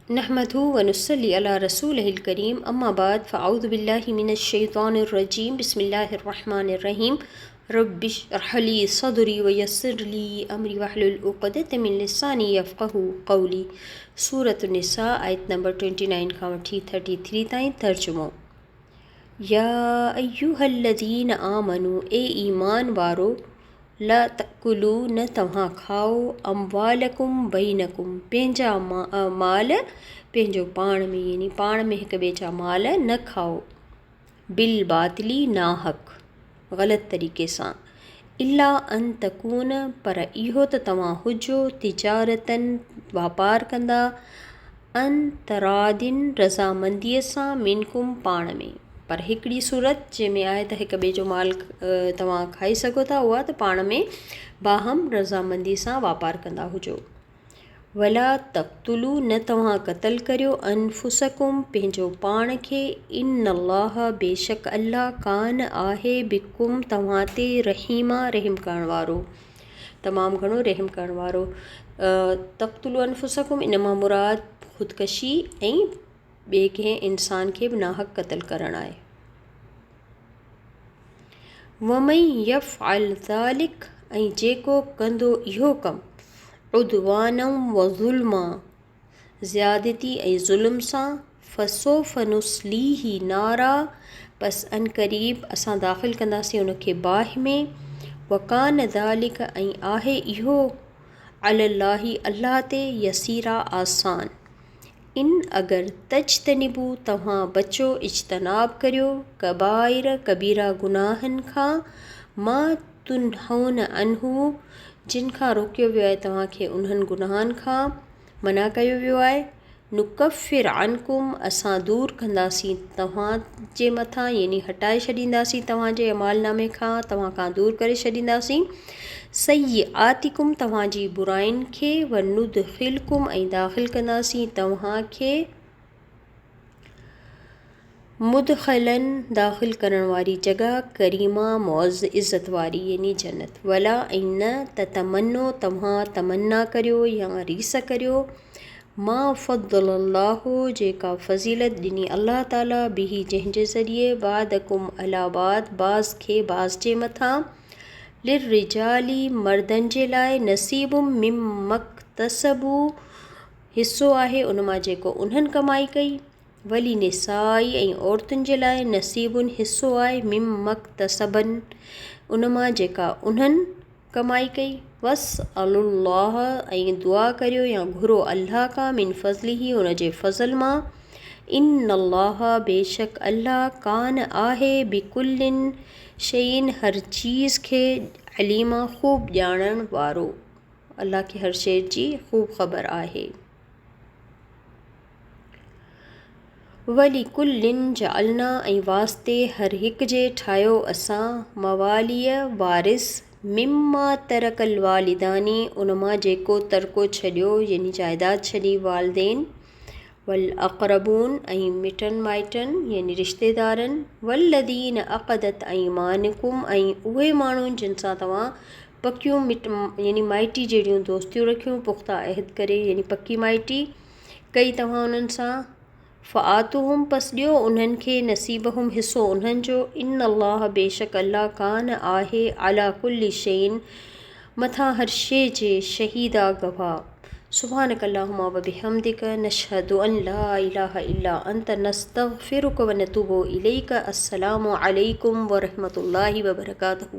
नहमदहु व नुसल्ली अला रसूलिहिल करीम अम्मा बाद फ़अऊज़ु बिल्लाहि मिनश शैतानिर रजीम बिस्मिल्लाहिर रहमानिर रहीम रब्बिश्रह ली सदरी व यस्सिर ली अमरी वहलुल उक़दतम मिन लिसानी यफ़क़हू क़ौली। सूरतुन निसा आयत नंबर 29 खां वठी 33 ताईं तर्जुमो। या अय्युहल्लज़ीन आमनू ए ईमान वारो ला तकुलू न तव्हां खाओ अमवालकुम बैनकुम पंहिंजा माल पंहिंजो पाण में यानी पाण में हिक ॿिए जा माल न खाओ बिल बातिली नाहक ग़लति तरीक़े सां इल्ला अन तकून पर इहो त तव्हां हुजो तिजारतन वापार कंदा अन तरादिन रज़ामंदीअ सां मिनकुम पाण में। पर हिकिड़ी सूरत जंहिंमें आहे त हिक ॿिए जो माल तव्हां खाई सघो था उहा त पाण में बाहम रज़ामंदी सां वापार कंदा हुजो। वला तक़्तुलू न तव्हां क़तल करियो अनफुसकुम पंहिंजो पाण खे इन अल्लाह बेशक अल्लाह कान आहे बिकुम तव्हां ते रहीमा रहम करण वारो तमामु घणो रहम करण वारो। तक़्तुलू अनफुसकुम इन मां मुराद ख़ुदकशी ऐं ॿिए कंहिं इंसान खे बि नाहक क़तल करणु आहे। वमई यफ़अल ज़ालिक ऐं जेको कंदो इहो कमु उद्वानम व ज़ुल्मा ज़्यादती ऐं ज़ुल्म सां फ़सोफ़ नुस्लीही नारा बस अन क़रीब असां दाख़िल कंदासीं उनखे बाहि में। वकान ज़ालिक ऐं आहे इहो अलल्लाही अल्लाह ते यसीरा आसान। इन अगर तजतनिबू तव्हां बचो इज्तनाब करियो कबाइर कबीरा गुनाहनि खां मां तुनहौन अनहू जिन खां रोकियो वियो आहे तव्हांखे उन्हनि गुनाहनि खां मना कयो वियो आहे। नुकफ़िर अनकुम असां दूर कंदासीं तव्हां जे मथां यानी हटाए छॾींदासीं तव्हांजे अमालनामे खां तव्हां खां दूर करे छॾींदासीं सय्यातिकुम तव्हांजी बुराइनि खे व नुदखिलकुम ऐं दाख़िल कंदासीं तव्हांखे मुदखलन दाख़िल करण वारी जॻह करीमा मौज़ इज़त वारी यानी जन्नत। वला ऐं न त तमन्नो तव्हां तमन्ना करियो या रीस करियो मां फ़द्दलल्लाहु जेका फ़ज़ीलत ॾिनी अल्लाह ताला बिही जंहिंजे ज़रिए बादकुम अला बाद बाज़ खे बाज़ जे मथां लिर्रिजाली मर्दनि जे लाइ नसीबुम मिम्मक्तसबू हिस्सो आहे उन मां जेको उन्हनि कमाई कई। वली निसाई ऐं औरतुनि जे लाइ नसीबुन हिस्सो आहे मिम्मक्तसबन उन मां जेका उन्हनि कमाई कई। वस अल्लाह ऐं दुआ करियो या घुरो अल्लाह का मिन फ़ज़लिही उन जे फ़ज़ल मां। इन अल्लाह बेशक अल्लाह कान आहे बिकुल्लिन शैइन हर चीज़ खे अलीमा ख़ूब ॼाणण वारो अल्लाह खे हर शइ जी ख़ूब ख़बर आहे। वली कुल्लिन जअलना ऐं वास्ते हर हिक जे ठाहियो असां मवालिय वारिस मिम्मा तरकल वालिदानी उन मां जेको तरको छॾियो यानी जाइदाद छॾी वालदेन वल अक़रबून ऐं मिटनि माइटनि यानी रिश्तेदारनि वल्लदीन अक़दत ऐमानुकुम ऐं उहे माण्हू जिन सां तव्हां पकियूं यानी माइटी जहिड़ियूं दोस्तियूं रखियूं पुख़्ता अहद करे यानी पकी माइटी कई तव्हां उन्हनि सां फ़आतुहुम पस ॾियो उन्हनि खे नसीबहुम हिस्सो उन्हनि जो। इन अल्लाह बेशक अल्लाह कान आहे अला कुल्लि शैइन मथां हर शइ जे शहीदा गवाह। सुब्हानक अल्लाहुम्मा व बिहम्दिक नशहदु अन ला इलाहा इल्ला अंत नस्तग़फिरुक व नतूबु इलैक। अस्सलामु अलैकुम व रहमतुल्लाहि व बरकातहू।